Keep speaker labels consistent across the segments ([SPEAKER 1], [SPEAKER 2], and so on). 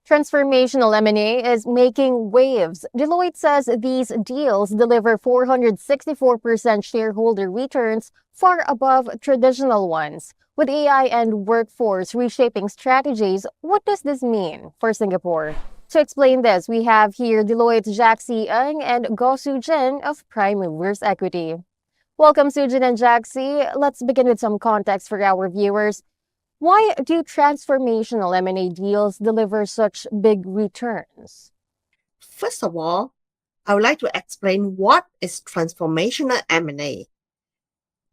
[SPEAKER 1] Transformational M&A is making waves. Deloitte says these deals deliver 464% shareholder returns, far above traditional ones. With AI and workforce reshaping strategies, what does this mean for Singapore? To explain this, we have here Deloitte's Jack C. Ng and Go Soo Jin of Prime Movers Equity. Welcome, Sujin and Jack C. Let's begin with some context for our viewers. Why do transformational M&A deals deliver such big returns?
[SPEAKER 2] First of all, I would like to explain what is transformational M&A.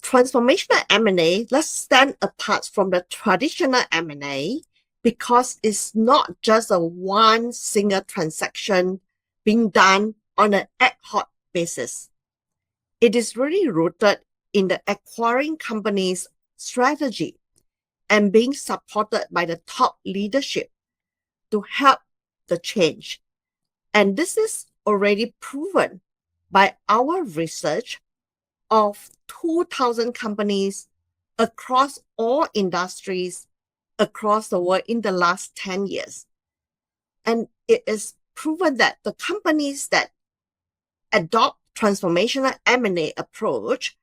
[SPEAKER 2] Transformational M&A, let's stand apart from the traditional M&A because it's not just a one single transaction being done on an ad hoc basis. It is really rooted in the acquiring company's strategy and being supported by the top leadership to help the change. And this is already proven by our research of 2,000 companies across all industries across the world in the last 10 years. And it is proven that the companies that adopt transformational M&A approach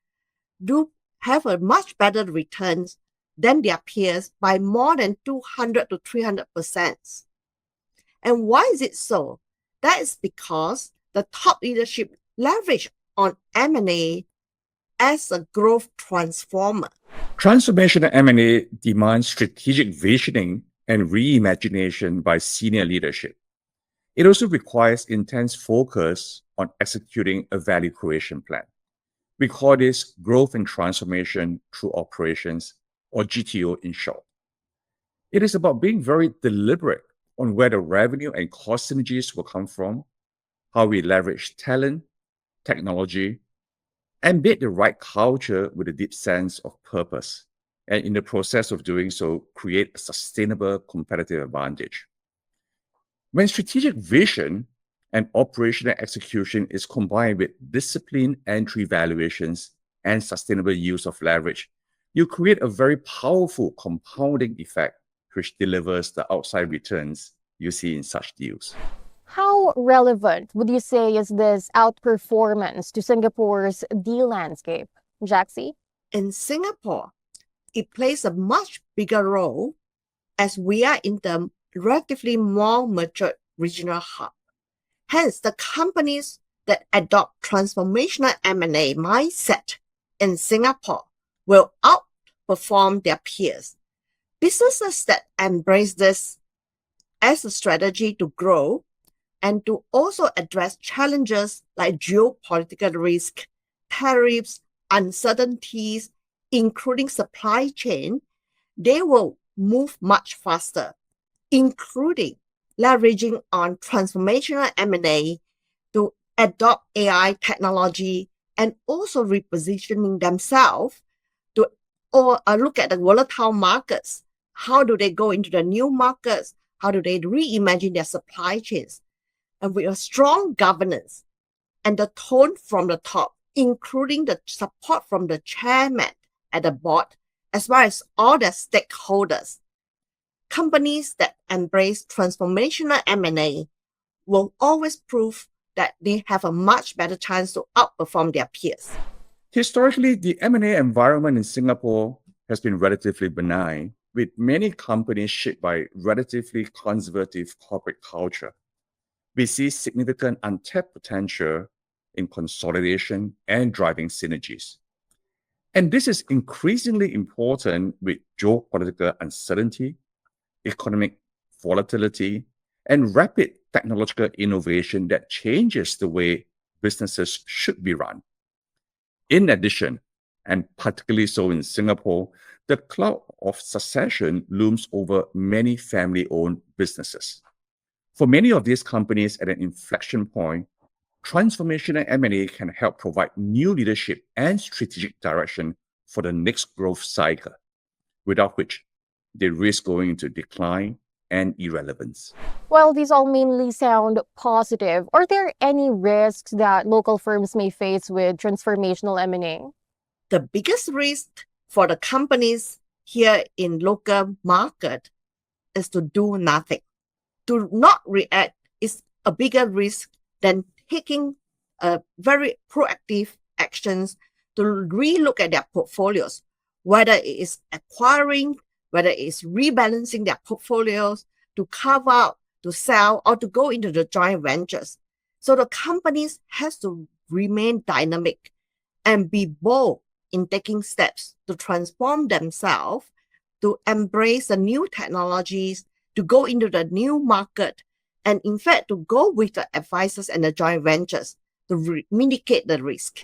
[SPEAKER 2] do have a much better returns than their peers by more than 200 to 300%. And why is it so? That is because the top leadership leverage on M&A as a growth transformer.
[SPEAKER 3] Transformational M&A demands strategic visioning and reimagination by senior leadership. It also requires intense focus on executing a value creation plan. We call this growth and transformation through operations, or GTO in short. It is about being very deliberate on where the revenue and cost synergies will come from, how we leverage talent, technology, and build the right culture with a deep sense of purpose. And in the process of doing so, create a sustainable competitive advantage. When strategic vision and operational execution is combined with disciplined entry valuations and sustainable use of leverage, you create a very powerful compounding effect which delivers the outside returns you see in such deals.
[SPEAKER 1] How relevant would you say is this outperformance to Singapore's deal landscape, Jack C?
[SPEAKER 2] In Singapore, it plays a much bigger role as we are in the relatively more mature regional hub. Hence, the companies that adopt transformational M&A mindset in Singapore will outperform their peers. Businesses that embrace this as a strategy to grow and to also address challenges like geopolitical risk, tariffs, uncertainties, including supply chain, they will move much faster, including leveraging on transformational M&A to adopt AI technology and also repositioning themselves to look at the volatile markets. How do they go into the new markets? How do they reimagine their supply chains? And with a strong governance and the tone from the top, including the support from the chairman at the board, as well as all their stakeholders, companies that embrace transformational M&A will always prove that they have a much better chance to outperform their peers.
[SPEAKER 3] Historically, the M&A environment in Singapore has been relatively benign, with many companies shaped by relatively conservative corporate culture. We see significant untapped potential in consolidation and driving synergies. And this is increasingly important with geopolitical uncertainty, economic volatility, and rapid technological innovation that changes the way businesses should be run. In addition, and particularly so in Singapore, the cloud of succession looms over many family-owned businesses. For many of these companies at an inflection point, transformational M&A can help provide new leadership and strategic direction for the next growth cycle, without which they risk going into decline and irrelevance.
[SPEAKER 1] Well, these all mainly sound positive. Are there any risks that local firms may face with transformational M&A?
[SPEAKER 2] The biggest risk for the companies here in local market is to do nothing. to not react is a bigger risk than taking very proactive actions to relook at their portfolios, whether it is acquiring, whether it is rebalancing their portfolios to carve out, to sell, or to go into the joint ventures. So the companies has to remain dynamic and be bold in taking steps to transform themselves, to embrace the new technologies, to go into the new market, and in fact, to go with the advisors and the joint ventures to mitigate the risk.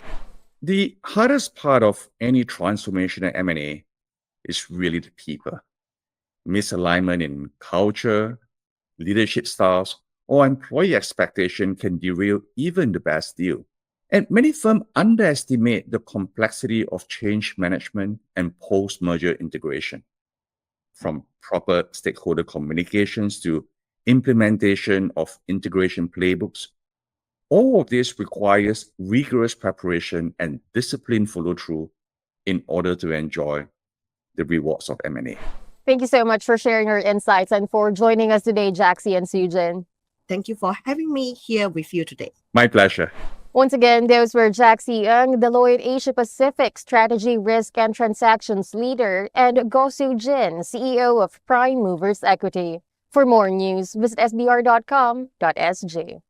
[SPEAKER 3] The hardest part of any transformational M&A is really the people. Misalignment in culture, leadership styles, or employee expectation can derail even the best deal. And many firms underestimate the complexity of change management and post-merger integration. From proper stakeholder communications to implementation of integration playbooks, all of this requires rigorous preparation and disciplined follow-through in order to enjoy the rewards of M&A.
[SPEAKER 1] Thank you so much for sharing your insights and for joining us today, Jaxie and Sujin.
[SPEAKER 2] Thank you for having me here with you today.
[SPEAKER 3] My pleasure.
[SPEAKER 1] Once again, those were Jaxie Ng, Deloitte Asia Pacific Strategy, Risk, and Transactions Leader, and Gosu Jin, CEO of Prime Movers Equity. For more news, visit sbr.com.sg.